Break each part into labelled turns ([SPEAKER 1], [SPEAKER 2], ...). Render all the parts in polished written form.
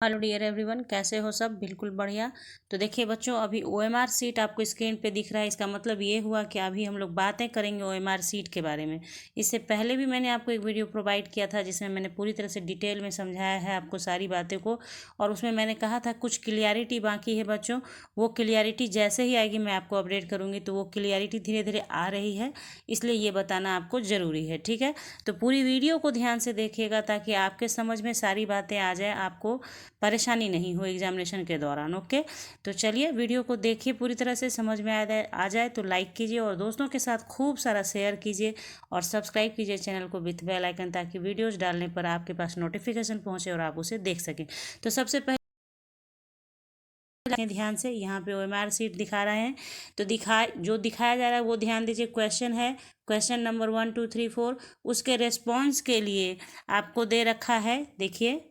[SPEAKER 1] Hello dear everyone, कैसे हो सब? बिल्कुल बढ़िया। तो देखिए बच्चों, अभी ओएमआर सीट आपको स्क्रीन पे दिख रहा है। इसका मतलब ये हुआ कि अभी हम लोग बातें करेंगे ओएमआर सीट के बारे में। इससे पहले भी मैंने आपको एक वीडियो प्रोवाइड किया था जिसमें मैंने पूरी तरह से डिटेल में समझाया है आपको सारी बातें को। और उसमें मैंने कहा था कुछ क्लियरिटी बाकी है बच्चों। वो क्लियरिटी जैसे ही आएगी मैं आपको अपडेट करूँगी। तो वो क्लियरिटी धीरे धीरे आ रही है, इसलिए ये बताना आपको ज़रूरी है। ठीक है, तो पूरी वीडियो को ध्यान से देखिएगा ताकि आपके समझ में सारी बातें आ जाए, आपको परेशानी नहीं हो एग्जामिनेशन के दौरान। ओके, तो चलिए वीडियो को देखिए, पूरी तरह से समझ में आ जाए तो लाइक कीजिए और दोस्तों के साथ खूब सारा शेयर कीजिए और सब्सक्राइब कीजिए चैनल को विथ बेल आइकन, ताकि वीडियोस डालने पर आपके पास नोटिफिकेशन पहुंचे और आप उसे देख सकें। तो सबसे पहले ध्यान से, यहाँ पे ओएमआर सीट दिखा रहे हैं तो जो दिखाया जा रहा है वो ध्यान दीजिए। क्वेश्चन है, क्वेश्चन नंबर 1 2 3 4। उसके रेस्पॉन्स के लिए आपको दे रखा है, देखिए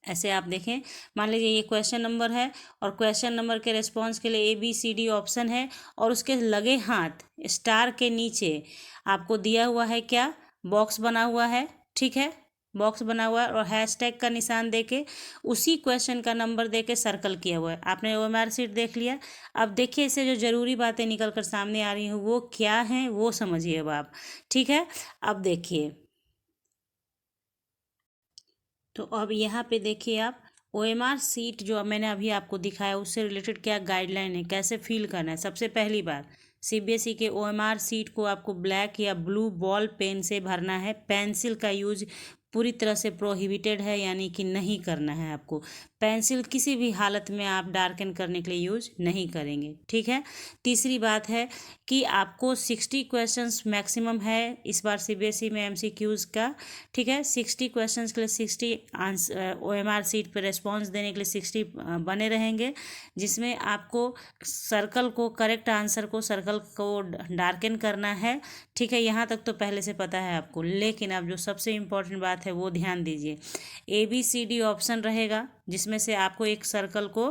[SPEAKER 1] ऐसे आप देखें। मान लीजिए ये क्वेश्चन नंबर है और क्वेश्चन नंबर के रिस्पॉन्स के लिए ABCD ऑप्शन है और उसके लगे हाथ स्टार के नीचे आपको दिया हुआ है क्या, बॉक्स बना हुआ है। ठीक है, बॉक्स बना हुआ है और हैशटैग का निशान देके उसी क्वेश्चन का नंबर देके सर्कल किया हुआ है। आपने ओएमआर सीट देख लिया। अब देखिए इससे जो ज़रूरी बातें निकल कर सामने आ रही हैं वो क्या हैं वो समझिए अब आप। ठीक है, अब देखिए, तो अब यहाँ पे देखिए आप, ओएमआर सीट जो मैंने अभी आपको दिखाया उससे रिलेटेड क्या गाइडलाइन है, कैसे फिल करना है। सबसे पहली बात, CBSE के ओएमआर सीट को आपको ब्लैक या ब्लू बॉल पेन से भरना है। पेंसिल का यूज पूरी तरह से प्रोहिबिटेड है, यानी कि नहीं करना है आपको। पेंसिल किसी भी हालत में आप डार्कन करने के लिए यूज नहीं करेंगे। ठीक है, तीसरी बात है कि आपको 60 क्वेश्चंस मैक्सिमम है इस बार CBSE में MCQs का। ठीक है, 60 क्वेश्चंस के लिए 60 आंसर OMR सीट पर रेस्पॉन्स देने के लिए 60 बने रहेंगे, जिसमें आपको सर्कल को, करेक्ट आंसर को, सर्कल को डार्कन करना है। ठीक है, यहाँ तक तो पहले से पता है आपको, लेकिन अब जो सबसे इम्पोर्टेंट बात है वो ध्यान दीजिए। ABCD ऑप्शन रहेगा जिसमें से आपको एक सर्कल को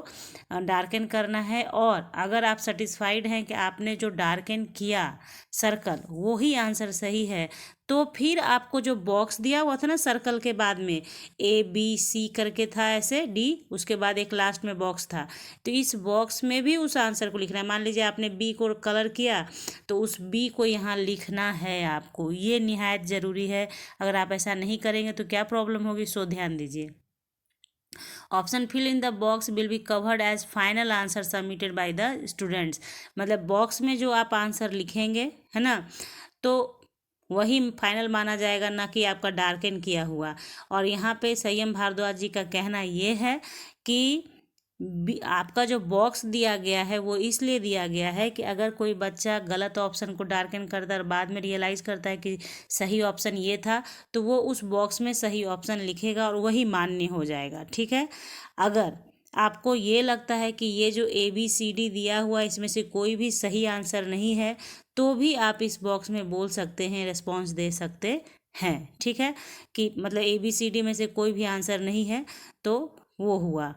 [SPEAKER 1] डार्कन करना है, और अगर आप सेटिस्फाइड हैं कि आपने जो डार्कन किया सर्कल वो ही आंसर सही है, तो फिर आपको जो बॉक्स दिया हुआ था ना सर्कल के बाद में, ABC करके था ऐसे D, उसके बाद एक लास्ट में बॉक्स था, तो इस बॉक्स में भी उस आंसर को लिखना है। मान लीजिए आपने B को कलर किया तो उस B को यहाँ लिखना है आपको, ये निहायत ज़रूरी है। अगर आप ऐसा नहीं करेंगे तो क्या प्रॉब्लम होगी, सो ध्यान दीजिए। Option fill in the box will be covered as final answer submitted by the students. मतलब बॉक्स में जो आप आंसर लिखेंगे है ना, तो वही फाइनल माना जाएगा, ना कि आपका डार्कन किया हुआ। और यहाँ पे संयम भारद्वाज जी का कहना ये है कि आपका जो बॉक्स दिया गया है वो इसलिए दिया गया है कि अगर कोई बच्चा गलत ऑप्शन को डार्कन करता है और बाद में रियलाइज़ करता है कि सही ऑप्शन ये था, तो वो उस बॉक्स में सही ऑप्शन लिखेगा और वही मान्य हो जाएगा। ठीक है, अगर आपको ये लगता है कि ये जो ABCD दिया हुआ इसमें से कोई भी सही आंसर नहीं है, तो भी आप इस बॉक्स में बोल सकते हैं, रेस्पॉन्स दे सकते हैं। ठीक है, कि मतलब ABCD में से कोई भी आंसर नहीं है तो वो हुआ।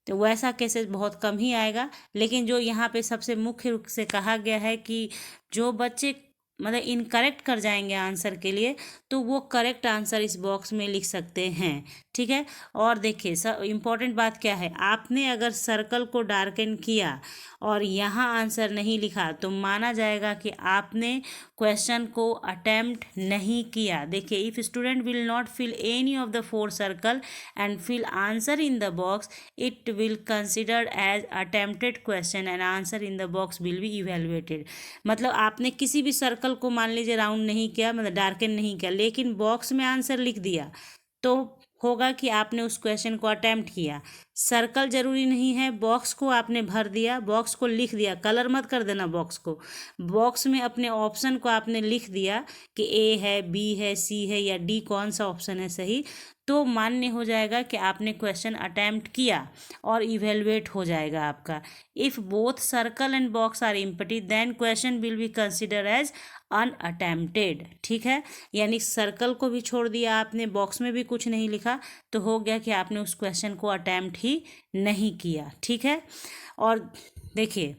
[SPEAKER 1] तो वैसा केसेस बहुत कम ही आएगा, लेकिन जो यहाँ पे सबसे मुख्य रूप से कहा गया है कि जो बच्चे मतलब इनकरेक्ट कर जाएंगे आंसर के लिए, तो वो करेक्ट आंसर इस बॉक्स में लिख सकते हैं। ठीक है, और देखिए सब इम्पॉर्टेंट बात क्या है, आपने अगर सर्कल को डार्कन किया और यहाँ आंसर नहीं लिखा तो माना जाएगा कि आपने क्वेश्चन को अटेम्प्ट नहीं किया। देखिए, if student will not fill any of the 4 circle and fill answer in the box, it will considered as attempted question and answer in the box will be evaluated। मतलब आपने किसी भी circle को मान लीजिए राउंड नहीं किया, मतलब डार्कन नहीं किया, लेकिन बॉक्स में आंसर लिख दिया, तो होगा कि आपने उस क्वेश्चन को अटेम्प्ट किया। सर्कल जरूरी नहीं है, बॉक्स को आपने भर दिया, बॉक्स को लिख दिया, कलर मत कर देना बॉक्स को। बॉक्स में अपने ऑप्शन को आपने लिख दिया कि A है, B है, C है या D, कौन सा ऑप्शन है सही, तो मान्य हो जाएगा कि आपने क्वेश्चन अटेम्प्ट किया और इवेलुएट हो जाएगा आपका। If both circle and box are empty then question will be consider as unattempted. ठीक है, यानी सर्कल को भी छोड़ दिया आपने, बॉक्स में भी कुछ नहीं लिखा, तो हो गया कि आपने उस क्वेश्चन को अटेम्प्ट ही नहीं किया। ठीक है, और देखिए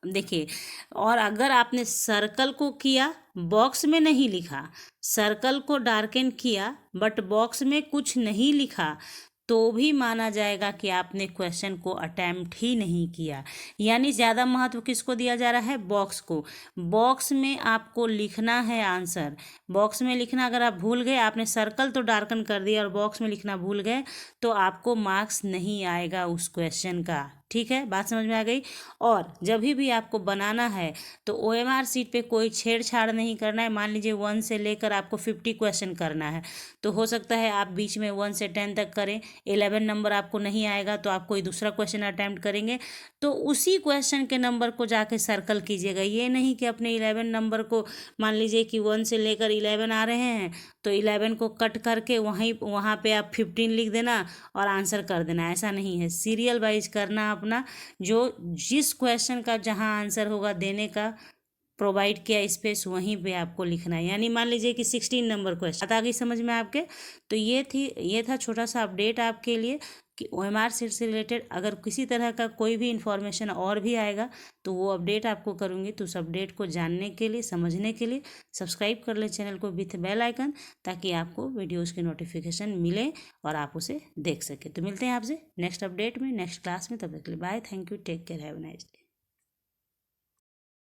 [SPEAKER 1] देखिए, और अगर आपने सर्कल को किया, बॉक्स में नहीं लिखा, सर्कल को डार्कन किया बट बॉक्स में कुछ नहीं लिखा, तो भी माना जाएगा कि आपने क्वेश्चन को अटेम्प्ट ही नहीं किया। यानी ज़्यादा महत्व किसको दिया जा रहा है? बॉक्स को। बॉक्स में आपको लिखना है आंसर। बॉक्स में लिखना अगर आप भूल गए, आपने सर्कल तो डार्कन कर दिया और बॉक्स में लिखना भूल गए, तो आपको मार्क्स नहीं आएगा उस क्वेश्चन का। ठीक है, बात समझ में आ गई। और जब भी आपको बनाना है तो OMR सीट पे कोई छेड़छाड़ नहीं करना है। मान लीजिए 1 से लेकर आपको 50 क्वेश्चन करना है, तो हो सकता है आप बीच में 1 से 10 तक करें, 11 नंबर आपको नहीं आएगा तो आप कोई दूसरा क्वेश्चन अटैम्प्ट करेंगे, तो उसी क्वेश्चन के नंबर को जाके सर्कल कीजिएगा। ये नहीं कि अपने 11 नंबर को, मान लीजिए कि 1 से लेकर 11 आ रहे हैं तो 11 को कट करके वहाँ पे आप 15 लिख देना और आंसर कर देना। ऐसा नहीं है, सीरियल वाइज करना अपना, जो जिस क्वेश्चन का जहाँ आंसर होगा देने का प्रोवाइड किया स्पेस, वहीं पे आपको लिखना है। यानी मान लीजिए कि 16 नंबर क्वेश्चन, बात आ गई समझ में आपके। तो ये था छोटा सा अपडेट आपके लिए कि OMR सीट से रिलेटेड अगर किसी तरह का कोई भी इन्फॉर्मेशन और भी आएगा तो वो अपडेट आपको करूँगी। तो उस अपडेट को जानने के लिए, समझने के लिए सब्सक्राइब कर लें चैनल को विथ बेल आइकन, ताकि आपको वीडियोज़ की नोटिफिकेशन मिले और आप उसे देख सकें। तो मिलते हैं आपसे नेक्स्ट अपडेट में, नेक्स्ट क्लास में। तब तक के लिए bye, thank you, take care, have a nice day.